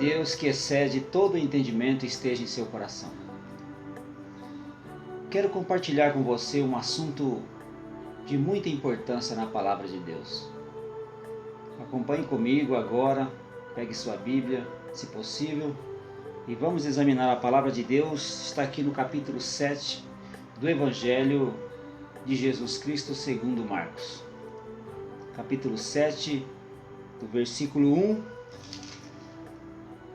Deus, que excede todo entendimento, esteja em seu coração. Quero compartilhar com você um assunto de muita importância na Palavra de Deus. Acompanhe comigo agora, pegue sua Bíblia, se possível, e vamos examinar a Palavra de Deus. Está aqui no capítulo 7 do Evangelho de Jesus Cristo segundo Marcos. Capítulo 7, do versículo 1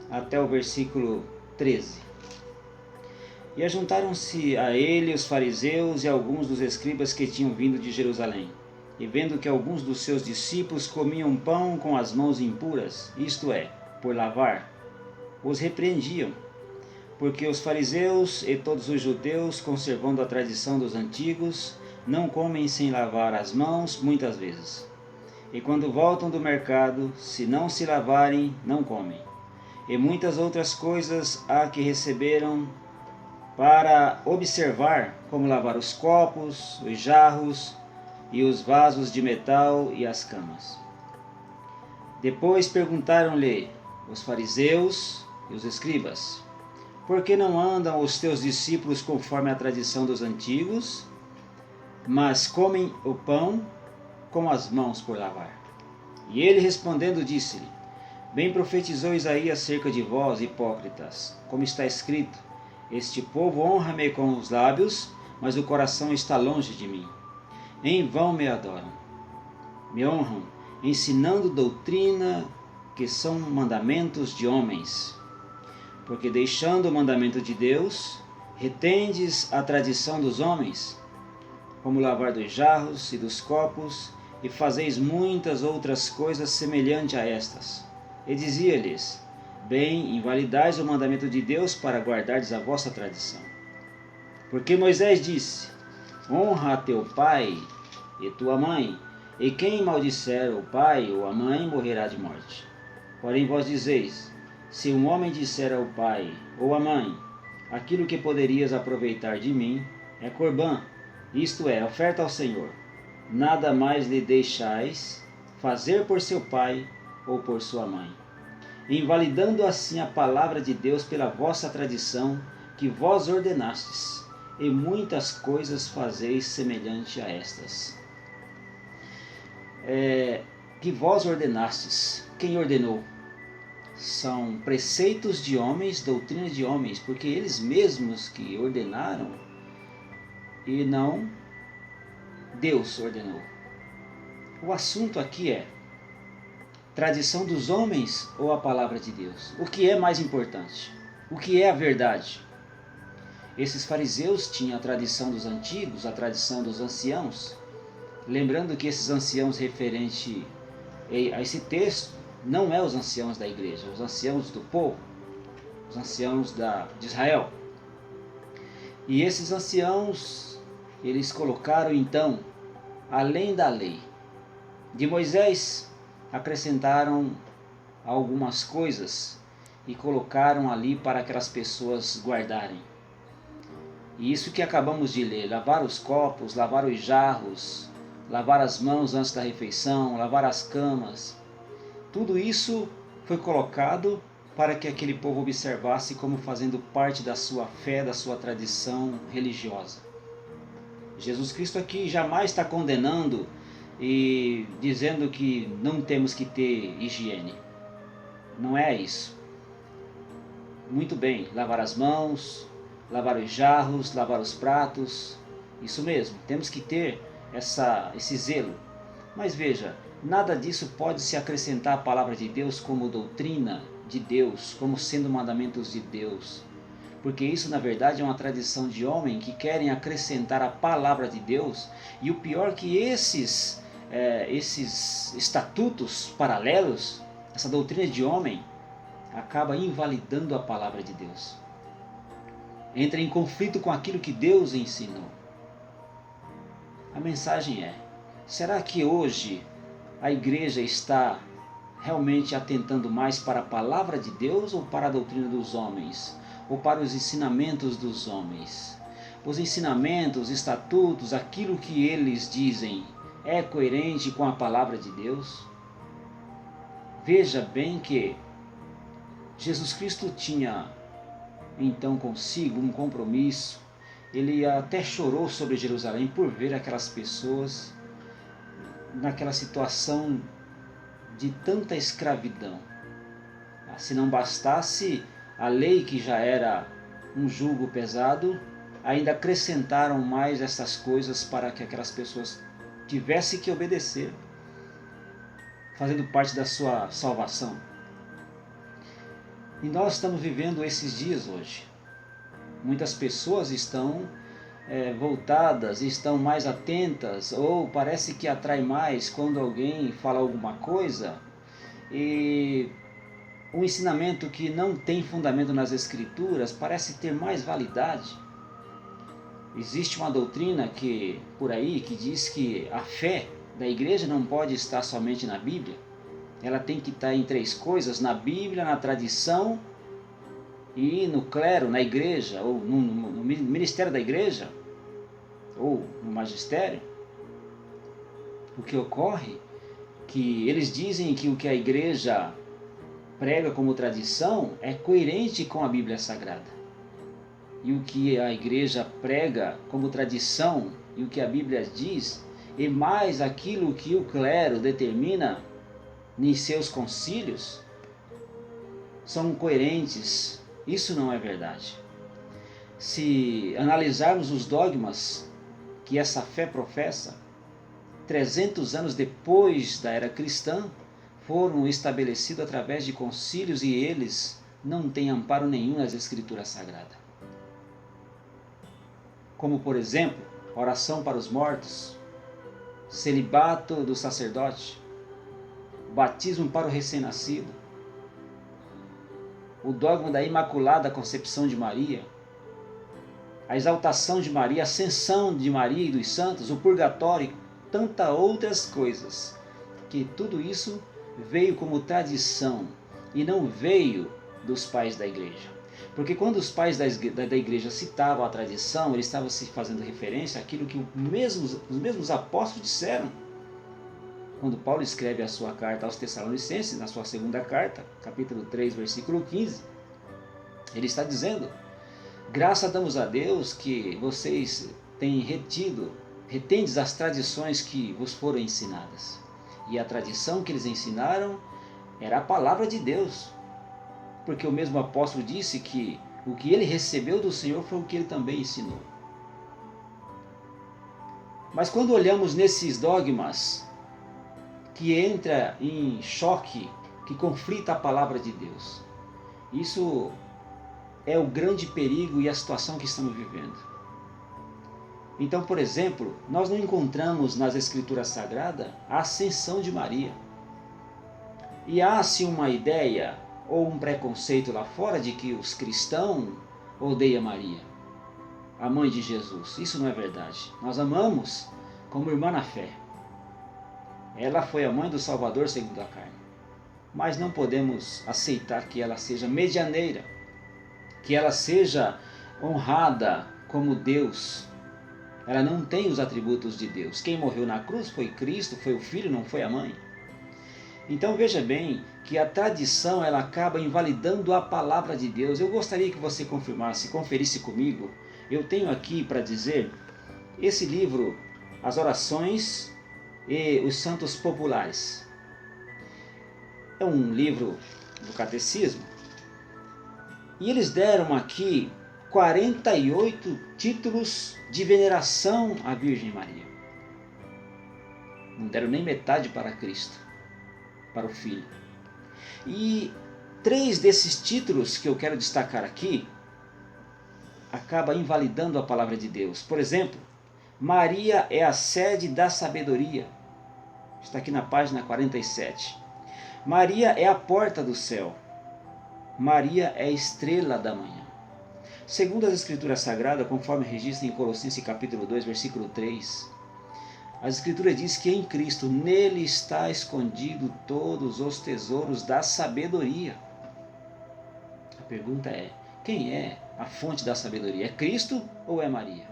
até o versículo 13. E ajuntaram-se a ele os fariseus e alguns dos escribas que tinham vindo de Jerusalém. E vendo que alguns dos seus discípulos comiam pão com as mãos impuras, isto é, por lavar, os repreendiam. Porque os fariseus e todos os judeus, conservando a tradição dos antigos, não comem sem lavar as mãos muitas vezes. E quando voltam do mercado, se não se lavarem, não comem. E muitas outras coisas há que receberam para observar, como lavar os copos, os jarros e os vasos de metal e as camas. Depois perguntaram-lhe os fariseus e os escribas: por que não andam os teus discípulos conforme a tradição dos antigos, mas comem o pão com as mãos por lavar? E ele respondendo disse-lhe: bem profetizou Isaías acerca de vós, hipócritas, como está escrito: este povo honra-me com os lábios, mas o coração está longe de mim. Em vão me adoram. Me honram, ensinando doutrina que são mandamentos de homens. Porque deixando o mandamento de Deus, retendes a tradição dos homens, como lavar dos jarros e dos copos, e fazeis muitas outras coisas semelhantes a estas. E dizia-lhes: bem, invalidais o mandamento de Deus para guardardes a vossa tradição. Porque Moisés disse: honra a teu pai e tua mãe, e quem maldisser o pai ou a mãe morrerá de morte. Porém vós dizeis: se um homem disser ao pai ou à mãe: aquilo que poderias aproveitar de mim é corbã, isto é, oferta ao Senhor, nada mais lhe deixais fazer por seu pai ou por sua mãe, invalidando assim a palavra de Deus pela vossa tradição, que vós ordenastes, e muitas coisas fazeis semelhante a estas. Que vós ordenastes. Quem ordenou? São preceitos de homens, doutrinas de homens, porque eles mesmos que ordenaram, e não Deus ordenou. O assunto aqui é tradição dos homens ou a palavra de Deus? O que é mais importante? O que é a verdade? Esses fariseus tinham a tradição dos antigos, a tradição dos anciãos. Lembrando que esses anciãos referente a esse texto não é os anciãos da igreja, os anciãos do povo, os anciãos de Israel. E esses anciãos, eles colocaram então, além da lei de Moisés, acrescentaram algumas coisas e colocaram ali para aquelas pessoas guardarem. E isso que acabamos de ler: lavar os copos, lavar os jarros, lavar as mãos antes da refeição, lavar as camas. Tudo isso foi colocado para que aquele povo observasse como fazendo parte da sua fé, da sua tradição religiosa. Jesus Cristo aqui jamais está condenando e dizendo que não temos que ter higiene. Não é isso. Muito bem, lavar as mãos, lavar os jarros, lavar os pratos, isso mesmo, temos que ter esse zelo. Mas veja, nada disso pode se acrescentar à palavra de Deus como doutrina de Deus, como sendo mandamentos de Deus. Porque isso na verdade é uma tradição de homem que querem acrescentar a palavra de Deus. E o pior que esses estatutos paralelos, essa doutrina de homem, acaba invalidando a palavra de Deus. Entra em conflito com aquilo que Deus ensinou. A mensagem é: será que hoje a igreja está realmente atentando mais para a palavra de Deus ou para a doutrina dos homens? Ou para os ensinamentos dos homens? Os ensinamentos, os estatutos, aquilo que eles dizem, é coerente com a palavra de Deus? Veja bem que Jesus Cristo tinha então consigo um compromisso. Ele até chorou sobre Jerusalém por ver aquelas pessoas naquela situação de tanta escravidão. Se não bastasse a lei, que já era um jugo pesado, ainda acrescentaram mais essas coisas para que aquelas pessoas tivessem que obedecer, fazendo parte da sua salvação. E nós estamos vivendo esses dias hoje. Muitas pessoas estão voltadas, estão mais atentas, ou parece que atrai mais quando alguém fala alguma coisa e um ensinamento que não tem fundamento nas Escrituras parece ter mais validade. Existe uma doutrina por aí que diz que a fé da igreja não pode estar somente na Bíblia. Ela tem que estar em três coisas: na Bíblia, na tradição e no clero, na igreja, ou no ministério da igreja, ou no magistério. O que ocorre é que eles dizem que o que a igreja prega como tradição é coerente com a Bíblia Sagrada. E o que a igreja prega como tradição e o que a Bíblia diz, e mais aquilo que o clero determina em seus concílios, são coerentes. Isso não é verdade. Se analisarmos os dogmas que essa fé professa, 300 anos depois da era cristã, foram estabelecidos através de concílios e eles não têm amparo nenhum nas Escrituras Sagradas. Como, por exemplo, oração para os mortos, celibato do sacerdote, batismo para o recém-nascido, o dogma da Imaculada Concepção de Maria, a exaltação de Maria, a ascensão de Maria e dos santos, o purgatório, tantas outras coisas, que tudo isso veio como tradição e não veio dos pais da igreja. Porque quando os pais da igreja citavam a tradição, eles estavam se fazendo referência àquilo que os mesmos apóstolos disseram. Quando Paulo escreve a sua carta aos Tessalonicenses, na sua segunda carta, capítulo 3, versículo 15, ele está dizendo: graças damos a Deus que vocês têm retendes as tradições que vos foram ensinadas. E a tradição que eles ensinaram era a palavra de Deus. Porque o mesmo apóstolo disse que o que ele recebeu do Senhor foi o que ele também ensinou. Mas quando olhamos nesses dogmas, que entra em choque, que conflita a palavra de Deus, isso é o grande perigo e a situação que estamos vivendo. Então, por exemplo, nós não encontramos nas Escrituras Sagradas a ascensão de Maria. E há-se uma ideia ou um preconceito lá fora de que os cristãos odeiam Maria, a mãe de Jesus. Isso não é verdade. Nós amamos como irmã na fé. Ela foi a mãe do Salvador segundo a carne. Mas não podemos aceitar que ela seja medianeira, que ela seja honrada como Deus. Ela não tem os atributos de Deus. Quem morreu na cruz foi Cristo, foi o Filho, não foi a mãe. Então veja bem que a tradição ela acaba invalidando a palavra de Deus. Eu gostaria que você conferisse comigo. Eu tenho aqui para dizer esse livro, As Orações e os Santos Populares. É um livro do Catecismo. E eles deram aqui 48 títulos de veneração à Virgem Maria. Não deram nem metade para Cristo, para o Filho. E 3 desses títulos que eu quero destacar aqui acaba invalidando a palavra de Deus. Por exemplo, Maria é a sede da sabedoria. Está aqui na página 47. Maria é a porta do céu. Maria é a estrela da manhã. Segundo as Escrituras Sagradas, conforme registra em Colossenses capítulo 2, versículo 3, a Escritura diz que em Cristo, nele está escondido todos os tesouros da sabedoria. A pergunta é, quem é a fonte da sabedoria? É Cristo ou é Maria?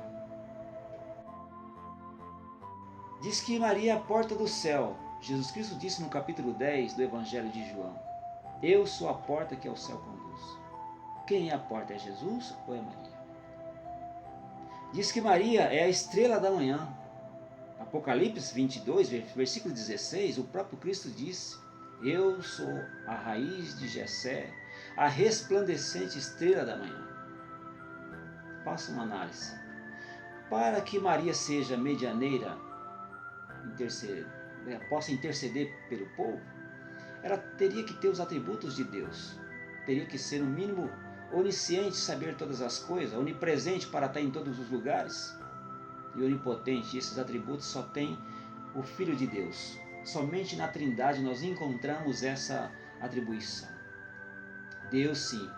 Diz que Maria é a porta do céu. Jesus Cristo disse no capítulo 10 do Evangelho de João: Eu sou a porta que ao céu conduz. Quem é a porta? É Jesus ou é Maria? Diz que Maria é a estrela da manhã. Apocalipse 22, versículo 16, o próprio Cristo disse: eu sou a raiz de Jessé, a resplandecente estrela da manhã. Faça uma análise. Para que Maria seja medianeira, possa interceder pelo povo, ela teria que ter os atributos de Deus. Teria que ser, no mínimo, onisciente, saber todas as coisas, onipresente para estar em todos os lugares, e onipotente. Esses atributos só tem o Filho de Deus. Somente na Trindade nós encontramos essa atribuição. Deus, sim,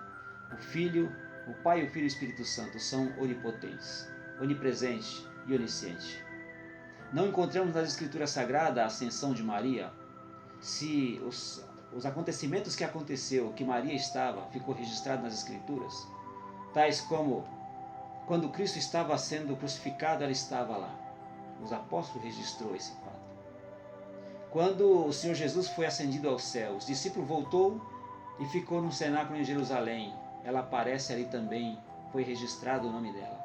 o Filho, o Pai, o Filho e o Espírito Santo são onipotentes, onipresente e onisciente. Não encontramos nas Escrituras Sagradas a ascensão de Maria. Se os acontecimentos que aconteceu, que Maria estava, ficou registrado nas Escrituras, tais como quando Cristo estava sendo crucificado, ela estava lá. Os apóstolos registrou esse fato. Quando o Senhor Jesus foi ascendido ao céu, os discípulos voltou e ficou no cenáculo em Jerusalém. Ela aparece ali também, foi registrado o nome dela.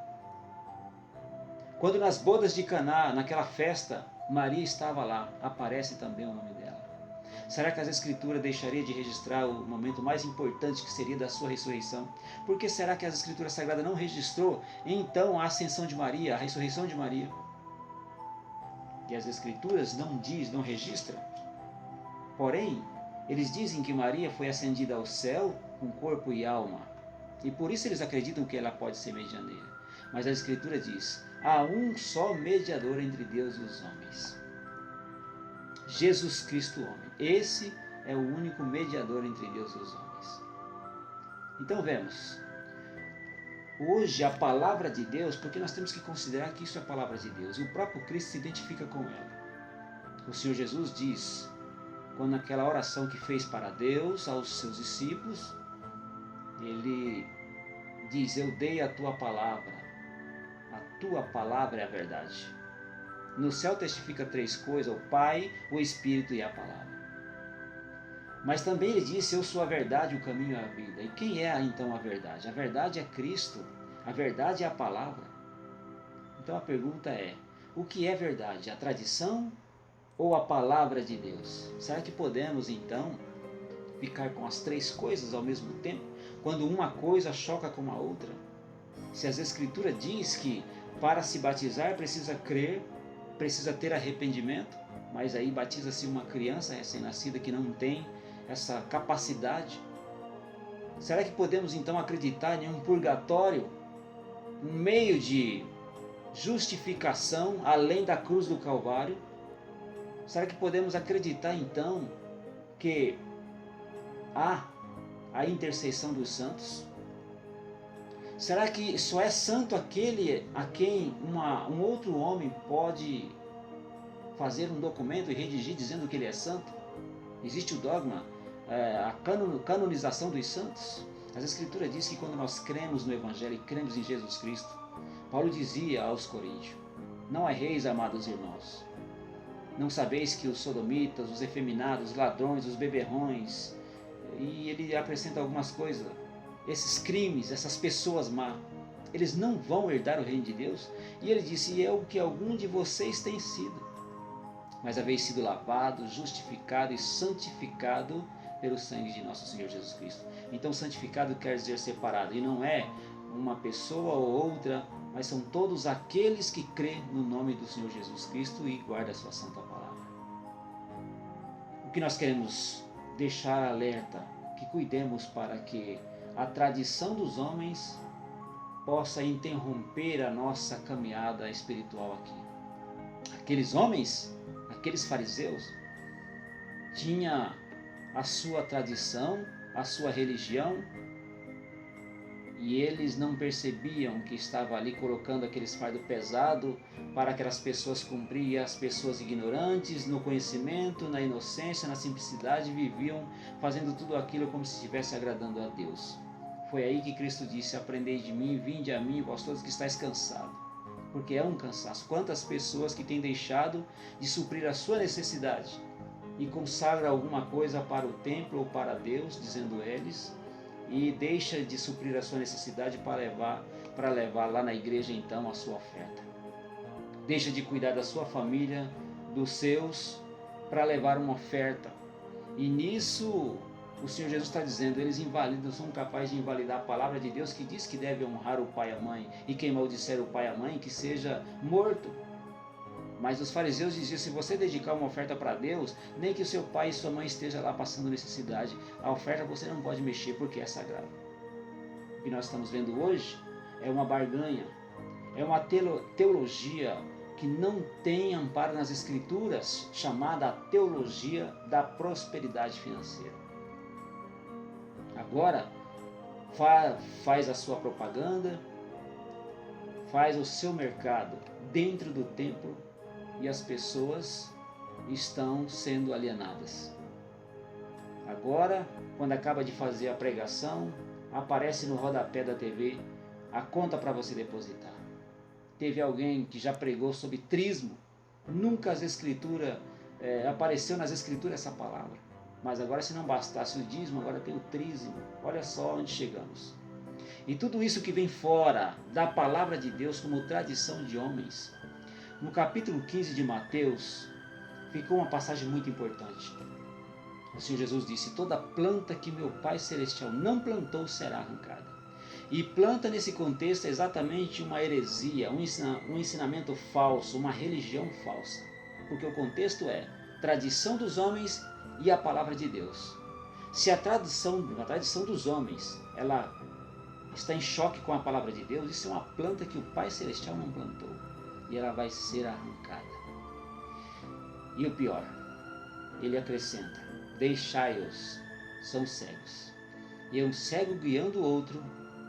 Quando nas bodas de Caná, naquela festa, Maria estava lá, aparece também o nome dela. Será que as Escrituras deixariam de registrar o momento mais importante, que seria da sua ressurreição? Por que será que as Escrituras Sagradas não registrou então a ascensão de Maria, a ressurreição de Maria? E as Escrituras não registram. Porém, eles dizem que Maria foi ascendida ao céu com corpo e alma. E por isso eles acreditam que ela pode ser medianeira. Mas a Escritura diz: há um só mediador entre Deus e os homens. Jesus Cristo, homem. Esse é o único mediador entre Deus e os homens. Então vemos, hoje a palavra de Deus, porque nós temos que considerar que isso é a palavra de Deus, e o próprio Cristo se identifica com ela. O Senhor Jesus diz, quando naquela oração que fez para Deus, aos seus discípulos, ele diz: eu dei a tua palavra é a verdade. No céu testifica três coisas: o Pai, o Espírito e a palavra. Mas também ele disse: eu sou a verdade, o caminho e a vida. E quem é então a verdade? A verdade é Cristo, a verdade é a palavra. Então a pergunta é: o que é verdade? A tradição ou a palavra de Deus? Será que podemos então ficar com as três coisas ao mesmo tempo, quando uma coisa choca com a outra? Se as Escrituras diz que para se batizar precisa crer, precisa ter arrependimento, mas aí batiza-se uma criança recém-nascida que não tem essa capacidade. Será que podemos então acreditar em um purgatório, um meio de justificação além da cruz do Calvário? Será que podemos acreditar então que há a intercessão dos santos? Será que só é santo aquele a quem um outro homem pode fazer um documento e redigir dizendo que ele é santo? Existe o dogma, a canonização dos santos. As Escrituras dizem que quando nós cremos no Evangelho e cremos em Jesus Cristo, Paulo dizia aos coríntios: não erreis, amados irmãos. Não sabeis que os sodomitas, os efeminados, os ladrões, os beberrões, e ele acrescenta algumas coisas, esses crimes, essas pessoas má, eles não vão herdar o reino de Deus? E ele disse: e é o que algum de vocês tem sido, mas haveis sido lavado, justificado e santificado pelo sangue de nosso Senhor Jesus Cristo. Então santificado quer dizer separado, e não é uma pessoa ou outra, mas são todos aqueles que crêem no nome do Senhor Jesus Cristo e guardam a sua santa palavra. O que nós queremos deixar alerta, que cuidemos para que a tradição dos homens possa interromper a nossa caminhada espiritual aqui. Aqueles homens, aqueles fariseus, tinham a sua tradição, a sua religião, e eles não percebiam que estava ali colocando aqueles fardos pesados para aquelas pessoas cumprir, e as pessoas ignorantes, no conhecimento, na inocência, na simplicidade, viviam fazendo tudo aquilo como se estivesse agradando a Deus. Foi aí que Cristo disse: aprendei de mim, vinde a mim, vós todos que estáis cansados. Porque é um cansaço. Quantas pessoas que têm deixado de suprir a sua necessidade e consagra alguma coisa para o templo ou para Deus, dizendo eles, e deixa de suprir a sua necessidade para levar lá na igreja então a sua oferta. Deixa de cuidar da sua família, dos seus, para levar uma oferta. E nisso o Senhor Jesus está dizendo, eles invalidam, são capazes de invalidar a palavra de Deus que diz que deve honrar o pai e a mãe, e quem maldisser o pai e a mãe que seja morto. Mas os fariseus diziam, se você dedicar uma oferta para Deus, nem que o seu pai e sua mãe estejam lá passando necessidade, a oferta você não pode mexer porque é sagrada. O que nós estamos vendo hoje é uma barganha, é uma teologia que não tem amparo nas Escrituras, chamada a teologia da prosperidade financeira. Agora, faz a sua propaganda, faz o seu mercado dentro do templo e as pessoas estão sendo alienadas. Agora, quando acaba de fazer a pregação, aparece no rodapé da TV a conta para você depositar. Teve alguém que já pregou sobre trismo, nunca apareceu nas Escrituras essa palavra. Mas agora, se não bastasse o dízimo, agora tem o trízimo. Olha só onde chegamos. E tudo isso que vem fora da palavra de Deus como tradição de homens. No capítulo 15 de Mateus, ficou uma passagem muito importante. O Senhor Jesus disse, toda planta que meu Pai Celestial não plantou será arrancada. E planta nesse contexto é exatamente uma heresia, um ensinamento falso, uma religião falsa. Porque o contexto é tradição dos homens e a palavra de Deus. Se a tradição dos homens ela está em choque com a palavra de Deus, isso é uma planta que o Pai Celestial não plantou. E ela vai ser arrancada. E o pior, ele acrescenta, deixai-os, são cegos. E um cego guiando o outro,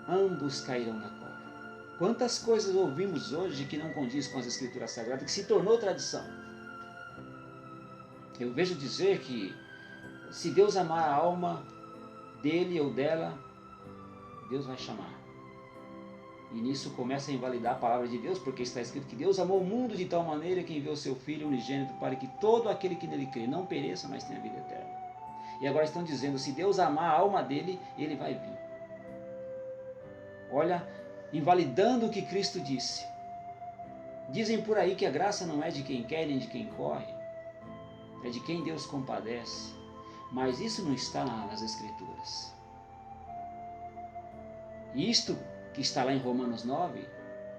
ambos cairão na cova. Quantas coisas ouvimos hoje que não condiz com as Escrituras Sagradas, que se tornou tradição. Eu vejo dizer que se Deus amar a alma dele ou dela, Deus vai chamar. E nisso começa a invalidar a palavra de Deus, porque está escrito que Deus amou o mundo de tal maneira que enviou seu Filho unigênito para que todo aquele que nele crê não pereça, mas tenha vida eterna. E agora estão dizendo, se Deus amar a alma dele, ele vai vir. Olha, invalidando o que Cristo disse. Dizem por aí que a graça não é de quem quer nem de quem corre, é de quem Deus compadece. Mas isso não está nas Escrituras. E isto que está lá em Romanos 9,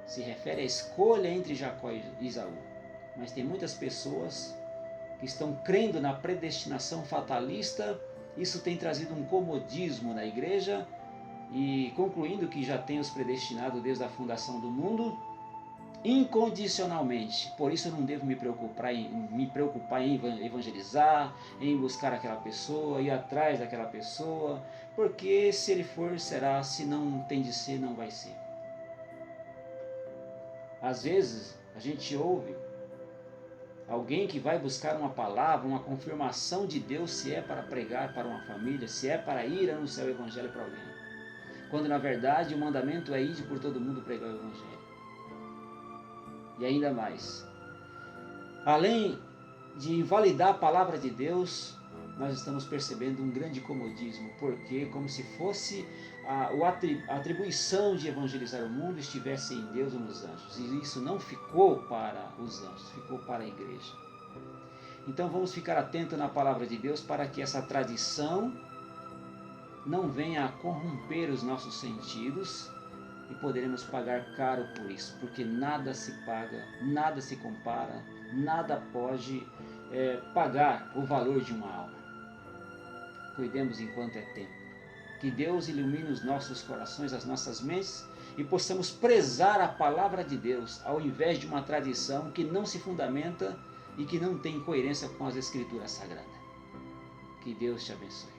se refere à escolha entre Jacó e Esaú. Mas tem muitas pessoas que estão crendo na predestinação fatalista, isso tem trazido um comodismo na igreja, e concluindo que já tem os predestinados desde a fundação do mundo, incondicionalmente. Por isso eu não devo me preocupar em evangelizar, em buscar aquela pessoa, ir atrás daquela pessoa, porque se ele for, será, se não tem de ser, não vai ser. Às vezes a gente ouve alguém que vai buscar uma palavra, uma confirmação de Deus, se é para pregar para uma família, se é para ir anunciar o evangelho para alguém. Quando na verdade o mandamento é ir por todo mundo pregar o evangelho. E ainda mais, além de invalidar a palavra de Deus, nós estamos percebendo um grande comodismo, porque como se fosse a atribuição de evangelizar o mundo estivesse em Deus ou nos anjos. E isso não ficou para os anjos, ficou para a igreja. Então vamos ficar atentos na palavra de Deus para que essa tradição não venha a corromper os nossos sentidos, e poderemos pagar caro por isso, porque nada se paga, nada se compara, nada pode pagar o valor de uma alma. Cuidemos enquanto é tempo. Que Deus ilumine os nossos corações, as nossas mentes, e possamos prezar a palavra de Deus, ao invés de uma tradição que não se fundamenta e que não tem coerência com as Escrituras Sagradas. Que Deus te abençoe.